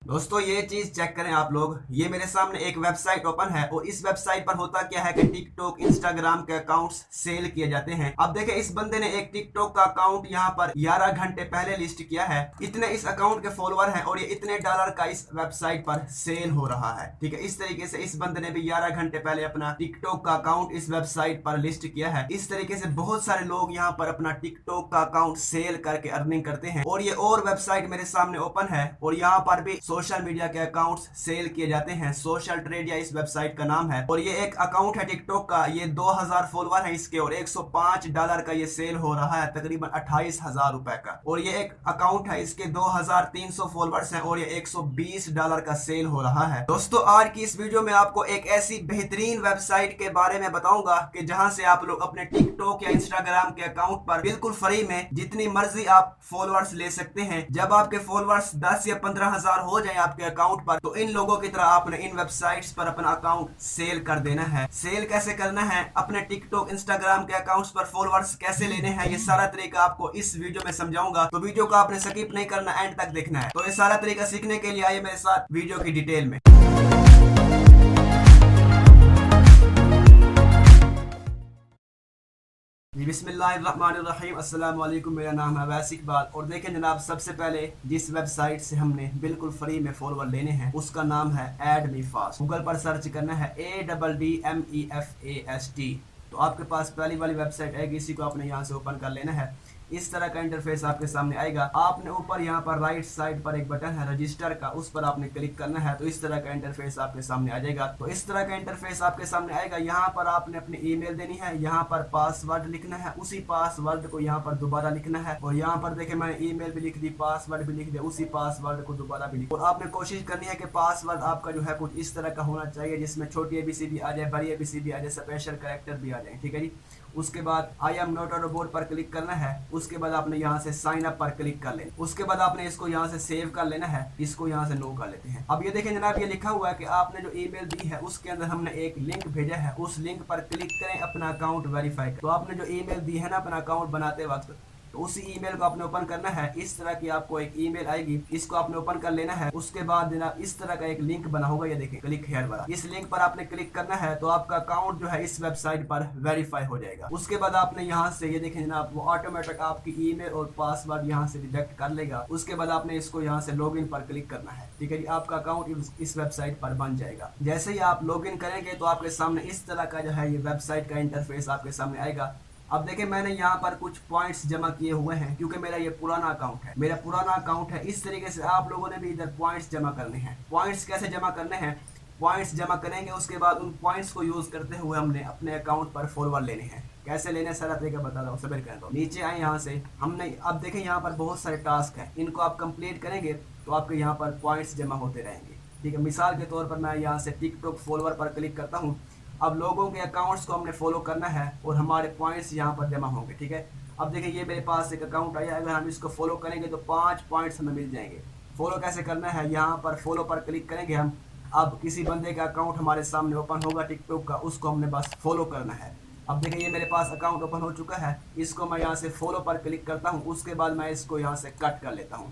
दोस्तों ये चीज चेक करें आप लोग। ये मेरे सामने एक वेबसाइट ओपन है और इस वेबसाइट पर होता क्या है कि टिकटॉक इंस्टाग्राम के अकाउंट्स सेल किए जाते हैं। अब देखें, इस बंदे ने एक टिकटॉक का अकाउंट यहाँ पर 11 घंटे पहले लिस्ट किया है। इतने इस अकाउंट के फॉलोअर हैं और ये इतने डॉलर का इस वेबसाइट पर सेल हो रहा है। ठीक है, इस तरीके से इस बंदे ने भी 11 घंटे पहले अपना टिकटॉक का अकाउंट इस वेबसाइट पर लिस्ट किया है। इस तरीके से बहुत सारे लोग यहाँ पर अपना टिकटॉक का अकाउंट सेल करके अर्निंग करते हैं। और ये और वेबसाइट मेरे सामने ओपन है और यहाँ पर भी सोशल मीडिया के अकाउंट्स सेल किए जाते हैं। सोशल ट्रेड या इस वेबसाइट का नाम है और ये एक अकाउंट है टिकटॉक का। ये 2000 फॉलोअर है इसके और $105 का ये सेल हो रहा है, तकरीबन 28,000 रुपए का। और ये एक अकाउंट है, इसके 2300 फॉलोअर्स हैं और ये $120 का सेल हो रहा है। दोस्तों आज की इस वीडियो में आपको एक ऐसी बेहतरीन वेबसाइट के बारे में बताऊंगा कि जहां से आप लोग अपने टिकटॉक या इंस्टाग्राम के अकाउंट पर बिल्कुल फ्री में जितनी मर्जी आप फॉलोअर्स ले सकते हैं। जब आपके फॉलोअर्स 10 या 15,000 हो जाए आपके अकाउंट पर, तो इन लोगों की तरह आपने इन वेबसाइट्स पर अपना अकाउंट सेल कर देना है। सेल कैसे करना है, अपने टिकटॉक इंस्टाग्राम के अकाउंट्स पर फॉलोअर्स कैसे लेने हैं, ये सारा तरीका आपको इस वीडियो में समझाऊंगा। तो वीडियो को आपने स्किप नहीं करना, एंड तक देखना है। तो ये सारा तरीका सीखने के लिए आइए मेरे साथ वीडियो की डिटेल में। बिस्मिल्लाहिर्रहमानिर्रहीम, अस्सलाम वालेकुम। मेरा नाम है अवैस इकबाल और देखें जनाब, सबसे पहले जिस वेबसाइट से हमने बिल्कुल फ्री में फॉलोअर लेने हैं उसका नाम है एडमीफास्ट। गूगल पर सर्च करना है ADDMEFAST। तो आपके पास पहली वाली वेबसाइट आएगी, इसी को आपने यहाँ से ओपन कर लेना है। इस तरह का इंटरफेस आपके सामने आएगा। आपने ऊपर यहाँ पर राइट साइड पर एक बटन है रजिस्टर का, उस पर आपने क्लिक करना है। तो इस तरह का इंटरफेस आपके सामने आ जाएगा। तो इस तरह का इंटरफेस आपके सामने आएगा। यहाँ पर आपने अपनी ईमेल देनी है, यहाँ पर पासवर्ड लिखना है, उसी पासवर्ड को यहाँ पर दोबारा लिखना है। और यहाँ पर देखे मैंने ईमेल भी लिख दी, पासवर्ड भी लिख दिया, उसी पासवर्ड को दोबारा भी लिख। और आपने कोशिश करनी है कि पासवर्ड आपका जो है कुछ इस तरह का होना चाहिए जिसमें छोटी ABCD आ जाए, बड़ी ABCD आ जाए, स्पेशल कैरेक्टर भी आ जाए। ठीक है जी। उसके बाद I am not a robot पर क्लिक करना है। उसके बाद आपने यहाँ से साइन अप पर क्लिक कर लेना। उसके बाद आपने इसको यहाँ से सेव कर लेना है, इसको यहाँ से नो कर लेते हैं। अब ये देखें जनाब, ये लिखा हुआ है कि आपने जो ईमेल दी है उसके अंदर हमने एक लिंक भेजा है, उस लिंक पर क्लिक करें, अपना अकाउंट वेरीफाई करें। तो आपने जो ईमेल दी है ना अपना अकाउंट बनाते वक्त, तो उसी ईमेल को आपने ओपन करना है। इस तरह की आपको एक ईमेल आएगी, इसको आपने ओपन कर लेना है। उसके बाद जनाब इस तरह का एक लिंक बना होगा, ये देखें क्लिक हेयर वाला, इस लिंक पर आपने क्लिक करना है। तो आपका अकाउंट जो है इस वेबसाइट पर वेरीफाई हो जाएगा। उसके बाद आपने यहाँ से ये देखें जनाब, वो ऑटोमेटिक आपकी ईमेल और पासवर्ड यहाँ से डिटेक्ट कर लेगा। उसके बाद आपने इसको यहाँ से लॉगिन पर क्लिक करना है। ठीक है जी, आपका अकाउंट इस वेबसाइट पर बन जाएगा। जैसे ही आप लॉगिन करेंगे तो आपके सामने इस तरह का जो है ये वेबसाइट का इंटरफेस आपके सामने आएगा। अब देखें मैंने यहाँ पर कुछ पॉइंट्स जमा किए हुए हैं क्योंकि मेरा ये पुराना अकाउंट है, मेरा पुराना अकाउंट है। इस तरीके से आप लोगों ने भी इधर पॉइंट्स जमा करने हैं। पॉइंट्स कैसे जमा करने हैं, पॉइंट्स जमा करेंगे, उसके बाद उन पॉइंट्स को यूज करते हुए हमने अपने अकाउंट पर फॉलोअर लेने हैं। कैसे लेने सारा तरीका बता रहा हूँ, सब्र करें। तो नीचे आए यहाँ से हमने, अब देखें यहाँ पर बहुत सारे टास्क हैं, इनको आप कंप्लीट करेंगे तो आपके यहाँ पर पॉइंट्स जमा होते रहेंगे। ठीक है, मिसाल के तौर पर मैं यहाँ से टिकटॉक फॉलोअर पर क्लिक करता हूँ। अब लोगों के अकाउंट्स को हमने फॉलो करना है और हमारे पॉइंट्स यहाँ पर जमा होंगे। ठीक है, अब देखिए ये मेरे पास एक अकाउंट आया, अगर हम इसको फॉलो करेंगे तो 5 पॉइंट्स हमें मिल जाएंगे। फॉलो कैसे करना है, यहाँ पर फॉलो पर क्लिक करेंगे हम। अब किसी बंदे का अकाउंट हमारे सामने ओपन होगा टिकटॉक का, उसको हमने बस फॉलो करना है। अब देखिए ये मेरे पास अकाउंट ओपन हो चुका है, इसको मैं यहाँ से फॉलो पर क्लिक करता हूँ। उसके बाद मैं इसको यहाँ से कट कर लेता हूँ।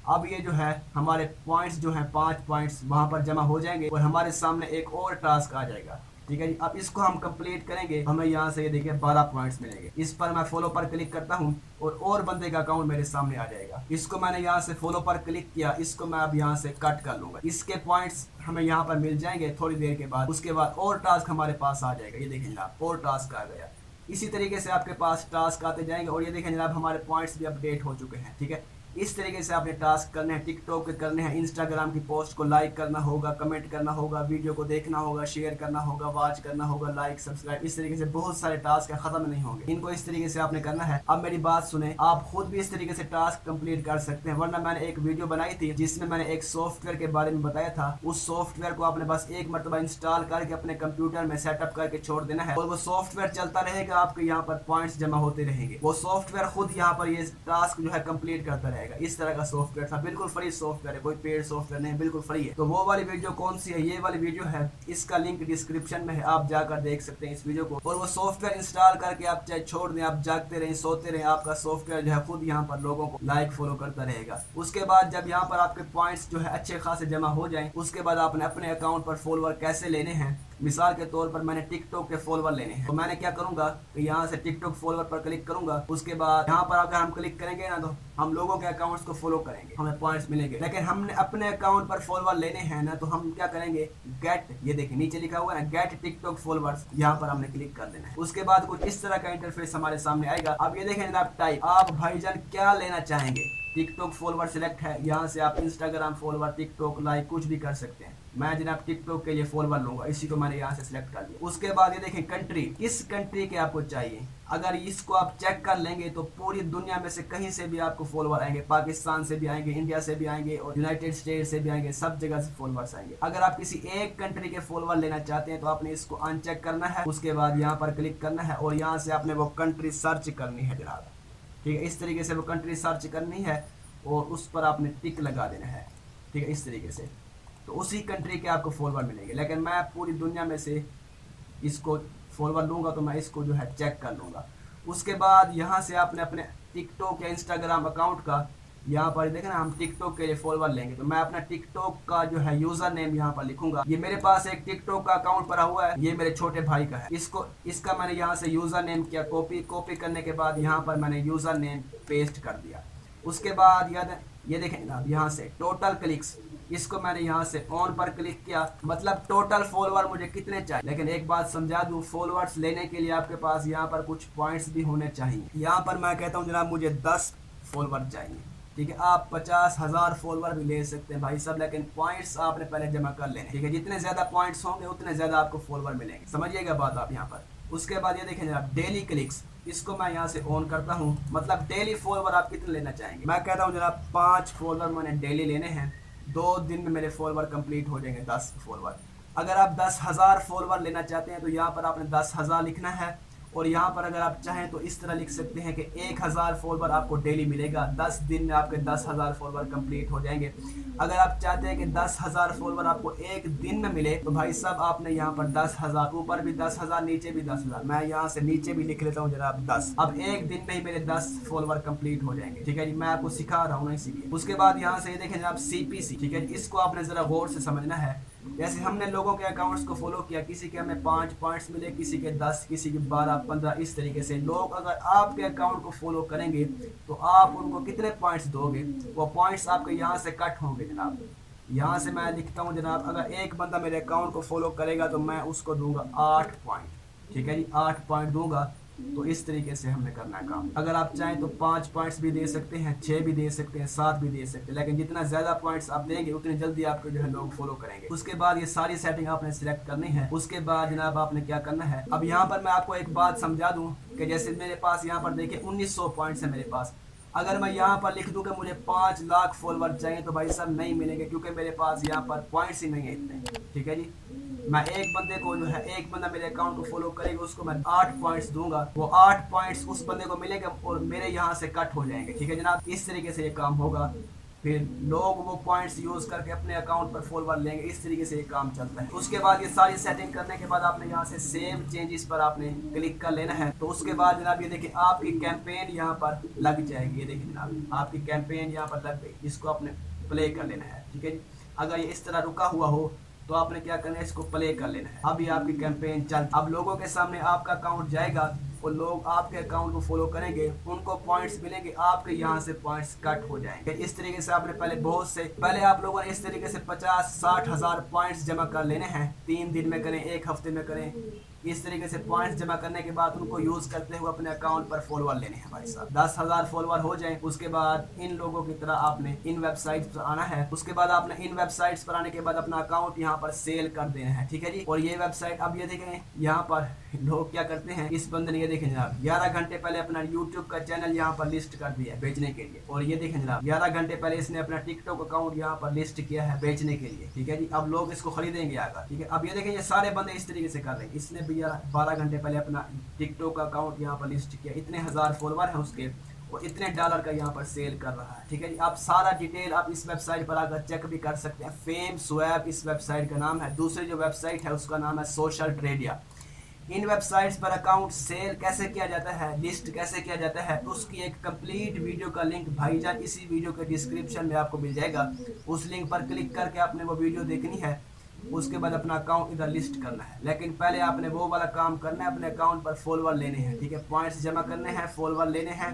अब ये जो है हमारे पॉइंट्स जो हैं 5 पॉइंट्स वहाँ पर जमा हो जाएंगे और हमारे सामने एक और टास्क आ जाएगा। ठीक है जी, अब इसको हम कंप्लीट करेंगे, हमें यहाँ से ये देखिए 12 पॉइंट्स मिलेंगे। इस पर मैं फॉलो पर क्लिक करता हूँ और बंदे का अकाउंट मेरे सामने आ जाएगा। इसको मैंने यहाँ से फॉलो पर क्लिक किया, इसको मैं अब यहाँ से कट कर लूंगा। इसके पॉइंट्स हमें यहाँ पर मिल जाएंगे थोड़ी देर के बाद। उसके बाद और टास्क हमारे पास आ जाएगा, ये देखें जनाब और टास्क आ गया। इसी तरीके से आपके पास टास्क आते जाएंगे और ये देखें जनाब हमारे पॉइंट्स भी अपडेट हो चुके हैं। ठीक है, इस तरीके से आपने टास्क करने हैं, टिकटॉक के करने हैं, इंस्टाग्राम की पोस्ट को लाइक करना होगा, कमेंट करना होगा, वीडियो को देखना होगा, शेयर करना होगा, वॉच करना होगा, लाइक सब्सक्राइब। इस तरीके से बहुत सारे टास्क खत्म नहीं होंगे, इनको इस तरीके से आपने करना है। अब मेरी बात सुने, आप खुद भी इस तरीके से टास्क कंप्लीट कर सकते हैं। वरना मैंने एक वीडियो बनाई थी जिसमें मैंने एक सॉफ्टवेयर के बारे में बताया था। उस सॉफ्टवेयर को आपने बस एक मरतबा इंस्टॉल करके अपने कंप्यूटर में सेटअप करके छोड़ देना है और वो सॉफ्टवेयर चलता रहेगा, आपके यहाँ पर पॉइंट्स जमा होते रहेंगे। वो सॉफ्टवेयर खुद यहाँ पर ये टास्क जो है कंप्लीट करता रहेगा। रहेगा। इस तरह का सॉफ्टवेयर था, बिल्कुल फ्री सॉफ्टवेयर है, कोई पेड सॉफ्टवेयर नहीं, बिल्कुल फ्री है। तो वो वाली वीडियो कौन सी है, ये वाली वीडियो है, इसका लिंक डिस्क्रिप्शन में है, आप जाकर देख सकते हैं इस वीडियो को। और वो सॉफ्टवेयर इंस्टॉल करके आप चाहे छोड़ दें, आप जागते रहें, सोते रहें, आपका सॉफ्टवेयर जो है खुद यहाँ पर लोगों को लाइक फॉलो करता रहेगा। उसके बाद जब यहाँ पर आपके पॉइंट्स जो है अच्छे खासे जमा हो जाएं, उसके बाद आपने अपने अकाउंट पर फॉलोवर कैसे लेने हैं। मिसाल के तौर पर मैंने टिकटॉक के फॉलोवर लेने हैं, तो मैंने क्या करूंगा कि यहाँ से टिकटॉक फॉलोवर पर क्लिक करूंगा। उसके बाद यहाँ पर अगर हम क्लिक करेंगे ना तो हम लोगों के अकाउंट्स को फॉलो करेंगे, हमें पॉइंट्स मिलेंगे। लेकिन हमने अपने अकाउंट पर फॉलोवर लेने हैं ना, तो हम क्या करेंगे, गेट, ये देखिए नीचे लिखा हुआ है ना, गेट टिकटॉक फॉलोवर्स, यहाँ पर हमने क्लिक कर देना है। उसके बाद कुछ इस तरह का इंटरफेस हमारे सामने आएगा। अब ये देखें जनाब टाइप, आप भाईजान क्या लेना चाहेंगे। टिकटॉक फॉलोवर सिलेक्ट है, यहाँ से आप इंस्टाग्राम फॉलोवर, टिकटॉक लाइक कुछ भी कर सकते हैं। मैं जनाब टिकटॉक के लिए फॉलोवर लूंगा, इसी को मैंने यहाँ से सिलेक्ट कर लिया। उसके बाद ये देखें कंट्री, किस कंट्री के आपको चाहिए। अगर इसको आप चेक कर लेंगे तो पूरी दुनिया में से कहीं से भी आपको फॉलोवर आएंगे, पाकिस्तान से भी आएंगे, इंडिया से भी आएंगे और यूनाइटेड स्टेट से भी आएंगे, सब जगह से फॉलोवर्स आएंगे। अगर आप किसी एक कंट्री के फॉलोवर लेना चाहते हैं तो आपने इसको अनचेक करना है। उसके बाद यहाँ पर क्लिक करना है और यहाँ से आपने वो कंट्री सर्च करनी है जनाब, ठीक है। इस तरीके से वो कंट्री सर्च करनी है और उस पर आपने टिक लगा देना है, ठीक है, इस तरीके से। तो उसी कंट्री के आपको फॉलोवर मिलेंगे। लेकिन मैं पूरी दुनिया में से इसको फॉलोवर लूँगा तो मैं इसको जो है चेक कर लूँगा। उसके बाद यहाँ से आपने अपने टिकटॉक या इंस्टाग्राम अकाउंट का, यहाँ पर देखें ना, हम टिकटॉक के लिए फॉलोवर लेंगे तो मैं अपना टिकटॉक का जो है यूजर नेम यहाँ पर लिखूंगा। ये मेरे पास एक टिकटॉक का अकाउंट पड़ा हुआ है, ये मेरे छोटे भाई का है। इसका मैंने यहाँ से यूजर नेम किया कॉपी करने के बाद यहाँ पर मैंने यूजर नेम पेस्ट कर दिया। उसके बाद ये देखें ना, यहाँ से टोटल क्लिक्स, इसको मैंने यहाँ से ऑन पर क्लिक किया, मतलब टोटल फॉलोवर मुझे कितने चाहिए। लेकिन एक बात समझा दूं, फॉलोवर्स लेने के लिए आपके पास यहाँ पर कुछ पॉइंट्स भी होने चाहिए। यहाँ पर मैं कहता हूँ जनाब मुझे 10 फॉलोवर चाहिए, ठीक है। आप 50,000 फॉलोवर भी ले सकते हैं भाई साहब, लेकिन पॉइंट्स आपने पहले जमा कर लेने, ठीक है। जितने ज्यादा पॉइंट्स होंगे उतने ज्यादा आपको फॉलोवर मिलेंगे, समझिएगा बात आप यहाँ पर। उसके बाद ये देखें जनाब डेली क्लिक्स, इसको मैं यहाँ से ऑन करता हूँ, मतलब डेली फॉलोवर आप कितने लेना चाहेंगे। मैं कहता हूँ जनाब 5 फॉलोवर मैंने डेली लेने हैं, 2 दिन में मेरे फॉलोवर कंप्लीट हो जाएंगे 10 फॉलोवर। अगर आप 10,000 फॉलोवर लेना चाहते हैं तो यहाँ पर आपने 10,000 लिखना है। और यहाँ पर अगर आप चाहें तो इस तरह लिख सकते हैं कि 1,000 फॉलोवर आपको डेली मिलेगा, 10 दिन में आपके 10,000 फॉलोवर कंप्लीट हो जाएंगे। अगर आप चाहते हैं कि 10,000 फॉलोवर आपको एक दिन में मिले तो भाई साहब आपने यहाँ पर 10,000, ऊपर भी 10,000, नीचे भी 10,000, मैं यहाँ से नीचे भी लिख लेता हूँ जनाब 10। अब एक दिन में ही मेरे 10 फॉलोवर कंप्लीट हो जाएंगे, ठीक है जी। मैं आपको सिखा रहा हूँ ना इसीलिए। उसके बाद यहाँ से ये देखें जनाब CPC, ठीक है, इसको आपने जरा गौर से समझना है। जैसे हमने लोगों के अकाउंट्स को फॉलो किया, किसी के हमें 5 पॉइंट्स मिले, किसी के 10, किसी के 12, 15, इस तरीके से लोग अगर आपके अकाउंट को फॉलो करेंगे तो आप उनको कितने पॉइंट्स दोगे, वो पॉइंट्स आपके यहाँ से कट होंगे जनाब। यहाँ से मैं लिखता हूँ जनाब, अगर एक बंदा मेरे अकाउंट को फॉलो करेगा तो मैं उसको दूंगा 8 पॉइंट, ठीक है जी, 8 पॉइंट दूंगा। तो इस तरीके से हमने करना है काम। अगर आप चाहें तो 5 पॉइंट्स भी दे सकते हैं, 6 भी दे सकते हैं, 7 भी दे सकते हैं, लेकिन जितना ज्यादा पॉइंट्स आप देंगे उतनी जल्दी आपको जो है लोग फॉलो करेंगे। उसके बाद ये सारी सेटिंग आपने सिलेक्ट करनी है। उसके बाद जनाब आपने क्या करना है, अब यहाँ पर मैं आपको एक बात समझा दूं कि जैसे मेरे पास यहाँ पर देखिए 1900 पॉइंट्स है मेरे पास। अगर मैं यहाँ पर लिख दूं कि मुझे 5 लाख फॉलोवर चाहिए तो भाई साहब नहीं मिलेंगे, क्योंकि मेरे पास यहाँ पर पॉइंट्स ही नहीं है इतने, ठीक है जी। मैं एक बंदे को जो है, एक बंदा मेरे अकाउंट को फॉलो करेगा, उसको मैं 8 पॉइंट्स दूंगा, वो 8 पॉइंट्स उस बंदे को मिलेंगे और मेरे यहाँ से कट हो जाएंगे, ठीक है जनाब। इस तरीके से ये काम होगा, फिर लोग वो पॉइंट्स यूज करके अपने अकाउंट पर फॉलोवर लेंगे, इस तरीके से ये काम चलता है। उसके बाद ये सारी सेटिंग करने के बाद आपने यहाँ से सेव चेंजेस पर आपने क्लिक कर लेना है। तो उसके बाद जनाब ये देखिए आपकी कैंपेन यहाँ पर लग जाएगी, ये देखिए जनाब आपकी कैंपेन यहाँ पर लग गई, इसको आपने प्ले कर लेना है, ठीक है जी। अगर ये इस तरह रुका हुआ हो तो आपने क्या करना है, इसको प्ले कर लेना है। अभी आपकी कैंपेन चल, अब लोगों के सामने आपका अकाउंट जाएगा और लोग आपके अकाउंट को फॉलो करेंगे, उनको पॉइंट्स मिलेंगे, आपके यहाँ से पॉइंट्स कट हो जाएंगे। इस तरीके से आपने पहले आप लोगों ने इस तरीके से 50-60 हज़ार पॉइंट्स जमा कर लेने हैं। 3 दिन में करें, 1 हफ्ते में करें, इस तरीके से पॉइंट्स जमा करने के बाद उनको यूज करते हुए अपने अकाउंट पर फॉलोवर लेने हैं भाई साहब। 10,000 फॉलोवर हो जाएं, उसके बाद इन लोगों की तरह आपने इन वेबसाइट्स पर आना है। उसके बाद आपने इन वेबसाइट्स पर आने के बाद अपना अकाउंट यहाँ पर सेल कर देना है, ठीक है जी। और ये वेबसाइट, अब ये देखें यहाँ पर लोग क्या करते हैं, इस बंदे ने ये देखें जनाब 11 घंटे पहले अपना यूट्यूब का चैनल यहाँ पर लिस्ट कर दिया है बेचने के लिए। और ये देखें जनाब 11 घंटे पहले इसने अपना टिकटॉक अकाउंट यहाँ पर लिस्ट किया है बेचने के लिए, ठीक है जी। अब लोग इसको खरीदेंगे आकर, ठीक है। अब ये देखें ये सारे बंदे इस तरीके से कर रहे हैं। इसने भी 12 घंटे पहले अपना टिकटॉक का अकाउंट यहाँ पर लिस्ट किया, इतने 1000 फॉलोवर हैं उसके, और इतने डॉलर का यहाँ पर सेल कर रहा है। ठीक है जी, आप सारा डिटेल आप इस वेबसाइट पर आकर चेक भी कर सकते हैं। फेम स्वैप इस वेबसाइट का नाम है। दूसरी जो वेबसाइट है उसका नाम है सोशल ट्रेडिया। इन वेबसाइट्स पर अकाउंट सेल कैसे किया जाता है, लिस्ट कैसे किया जाता है, उसकी एक कंप्लीट वीडियो का लिंक भाईजान इसी वीडियो के डिस्क्रिप्शन में आपको मिल जाएगा। उस लिंक पर क्लिक करके आपने वो वीडियो देखनी है, उसके बाद अपना अकाउंट इधर लिस्ट करना है। लेकिन पहले आपने वो वाला काम करना है, अपने अकाउंट पर फॉलोवर लेने हैं। ठीक है, पॉइंट्स जमा करने हैं, फॉलोवर लेने हैं।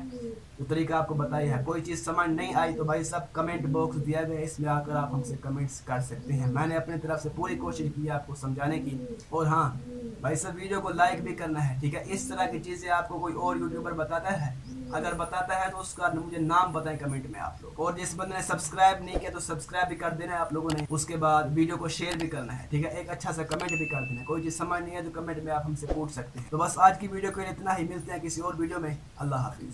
तो तरीका आपको बताया है। कोई चीज़ समझ नहीं आई तो भाई सब कमेंट बॉक्स दिया गया है, इसमें आकर आप हमसे कमेंट्स कर सकते हैं। मैंने अपनी तरफ से पूरी कोशिश की आपको समझाने की। और हाँ भाई सब वीडियो को लाइक भी करना है। ठीक है, इस तरह की चीज़ें आपको कोई और यूट्यूबर बताता है, अगर बताता है तो उसका मुझे नाम बताएं कमेंट में आप लोग। और जिस बंदे ने सब्सक्राइब नहीं किया तो सब्सक्राइब भी कर देना है आप लोगों ने। उसके बाद वीडियो को शेयर भी करना है। ठीक है, एक अच्छा सा कमेंट भी कर देना है। कोई चीज़ समझ नहीं है तो कमेंट में आप हमसे पूछ सकते हैं। तो बस आज की वीडियो के लिए इतना ही, मिलते हैं किसी और वीडियो में। अल्लाह हाफिज़।